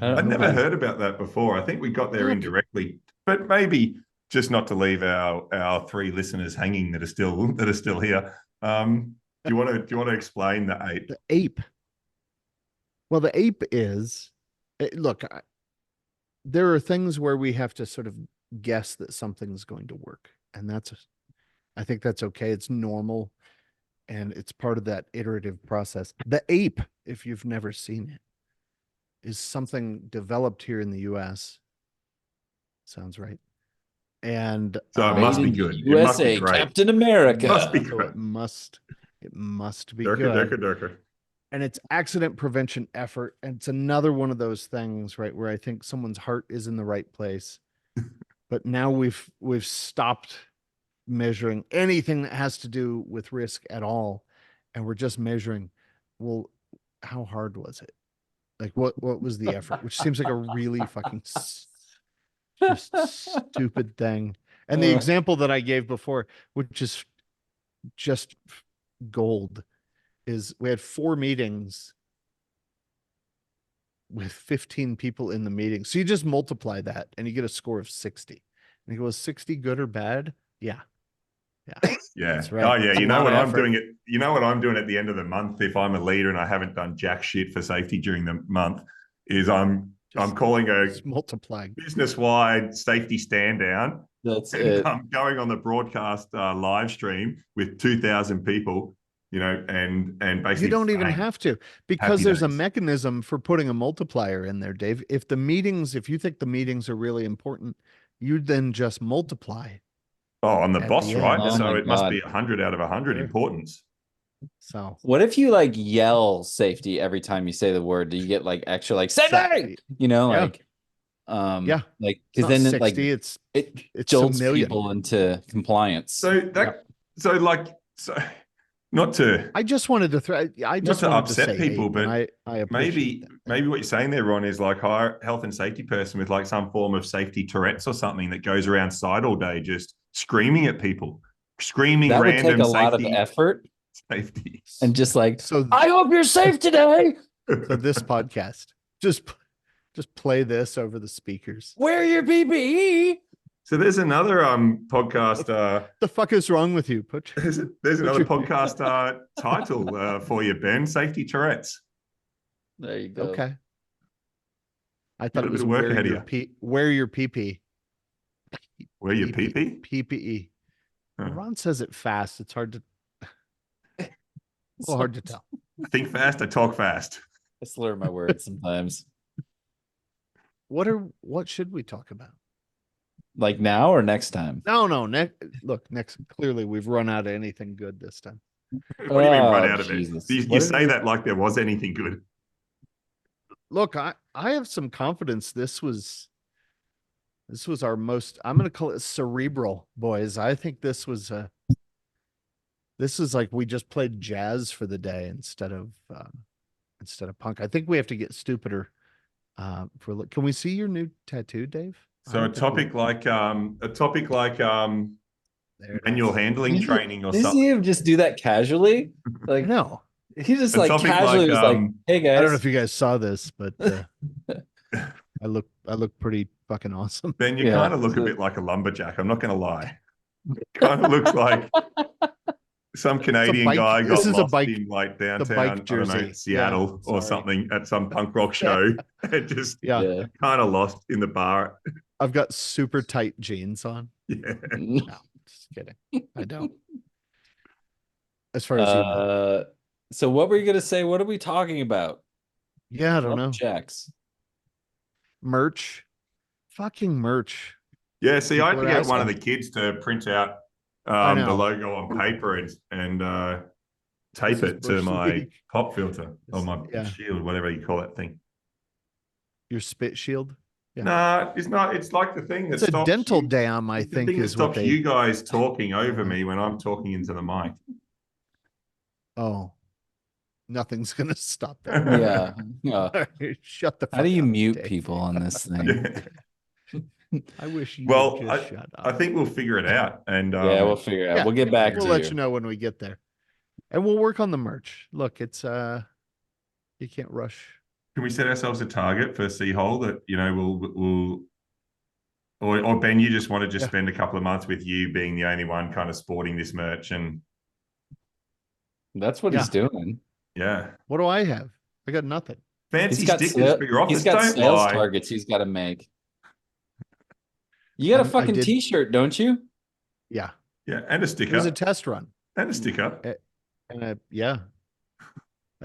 I'd never Nobody- heard about that before. I think we got there Look. indirectly, but maybe just not to leave our 3 listeners hanging that are still here. Do you want to explain the ape? the ape. Well, the ape is look. There are things where we have to sort of guess that something's going to work, and I think that's okay. It's normal, and it's part of that iterative process. The ape, if you've never seen it, is something developed here in the US. Sounds right. And So it Made must be in good. It USA, must be great. Captain America. Must be so great. it must be Durka, good. durka, durka. And it's accident prevention effort. And it's another one of those things, right, where I think someone's heart is in the right place. But now we've stopped measuring anything that has to do with risk at all. And we're just measuring, well, how hard was it? Like what was the effort? Which seems like a really fucking just stupid thing. And the example that I gave before, which is just gold, is we had 4 meetings with 15 people in the meeting. So you just multiply that and you get a score of 60. And he goes, 60 good or bad? Yeah. Yeah. That's right. Oh yeah. It's You a know lot what of I'm effort. doing it. You know what I'm doing at the end of the month if I'm a leader and I haven't done jack shit for safety during the month is I'm calling a Just multiplying. business-wide safety stand down. That's And it. I'm going on the broadcast live stream with 2,000 people, and basically You don't even saying, have to, because happy there's a days. mechanism for putting a multiplier in there, Dave. If you think the meetings are really important, you then just multiply. Oh, I'm the at boss, the right? end. Oh So my it must God. be 100 out of 100 Sure. importance. So What if you like yell safety every time you say the word? Do you get like extra like safety? safety. Yeah. Like Yeah. like It's because not then 60, it like it's it it's a jolts million. people into compliance. So not to I just wanted to upset say people, ape, but and I appreciate maybe what you're saying there, Ron, is like hire a health and safety person with like some form of safety Tourette's or something that goes around site all day just screaming at people, screaming That would take random a lot of safety effort safety. and just like, So I hope you're safe today. so this podcast, just play this over the speakers. Wear your PPE. So there's another podcast. The fuck is wrong with you? There's another podcast title for you, Ben. Safety Tourette's. There you go. Okay. I Got thought a it bit was of work wear ahead of your you. wear your PP. Wear your PP. PPE. Huh. Ron says it fast. It's hard to a little hard to tell. I think fast. I talk fast. I slur my words sometimes. What should we talk about? Like now or next time? No, next clearly we've run out of anything good this time. What do you mean run Oh, out of Jesus. it? You What say is- that like there was anything good. Look, I have some confidence this was our most, I'm gonna call it cerebral, boys. I think this was like we just played jazz for the day instead of punk. I think we have to get stupider. Can we see your new tattoo, Dave? So a topic like There it manual is. handling training or Did you something. see him just do that casually? I Like know. he just A like topic casually like, was like, "Hey I don't know guys, if you guys saw this, but I look pretty fucking awesome. Ben, you Yeah. kind of look a bit like a lumberjack. I'm not going to lie. Kind of looks like some Canadian bike- guy this got is a lost bike- in like bike downtown, I don't jersey. know, Seattle Yeah, or sorry. something at some punk rock show and just Yeah. yeah." kind of lost in the bar. I've got super tight jeans on. Yeah. No, just kidding. I don't. As far as you know. So what were you gonna say? What are we talking about? Yeah, I don't know. Checks. Merch. Fucking merch. Yeah, see, I had to People are get one of the asking. kids to print out I the know. logo on paper and tape This is it to Bush my League. pop filter or my Yeah. shield, whatever you call that thing. Your spit shield. Yeah. Nah, it's not. It's like the thing that It's a stops dental you, dam, I it's the think, thing that is what stops they. you guys talking over me when I'm talking into the mic. Oh, nothing's gonna stop that. Yeah. Shut the fuck How do you up, mute Dave. people on this thing? Yeah. I wish you Well, would just shut up. I think we'll figure it out. And Yeah, we'll figure it out. yeah, We'll get back we'll to let you. you know when we get there. And we'll work on the merch. Look, it's you can't rush. can we set ourselves a target for Seahole that, we'll or Ben, you just want to just Yeah. spend a couple of months with you being the only one kind of sporting this merch and That's what he's doing. yeah. What do I have? I got nothing. Fancy He's got stickers for your office. he's got Don't sales lie. targets he's got to make. You got a I fucking did- t-shirt, don't you? Yeah. Yeah, and a It sticker. was a test run. And a sticker. And a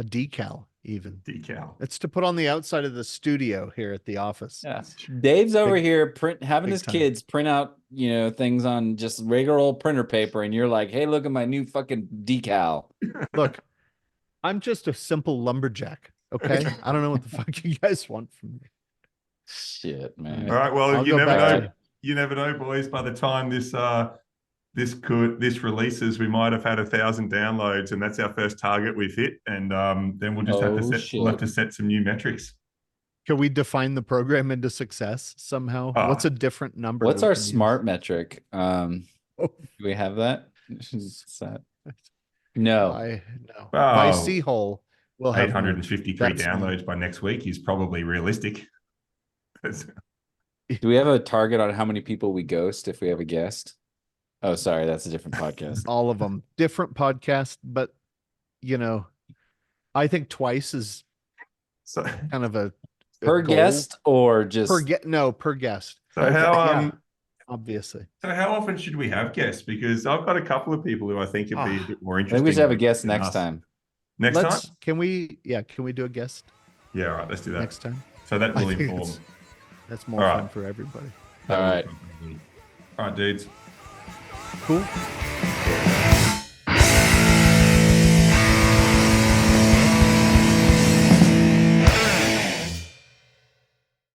decal even. Decal. It's to put on the outside of the studio here at the office. Yeah. Dave's over Big- here having big his time. kids print out, things on just regular old printer paper, and you're like, hey, look at my new fucking decal. Look, I'm just a simple lumberjack. Okay. I don't know what the fuck you guys want from me. Shit, man. All right. Well, I'll you go never back know. to- You never know, boys. By the time this releases, we might have had 1,000 downloads, and that's our first target we've hit. And then we'll just have to we'll have to set some new metrics. Can we define the program into success somehow? What's a different number? What's we our can use? smart metric? Do we have that? No. By Oh, Seahole, we'll have 853 That's downloads by next week is probably realistic. Do we have a target on how many people we ghost if we have a guest? Oh, sorry, that's a different podcast. all of them. Different podcast, but I think twice is So, kind of a Per goal. guest or just per guest. so how Obviously. So how often should we have guests? Because I've got a couple of people who I think would be a bit more I interesting. think we should have a guest than next us. time. Next time? Can we do a guest Yeah, all right, let's do that. next time? So that will I think inform. That's more All fun right. for everybody. All right. All right, dudes. Cool.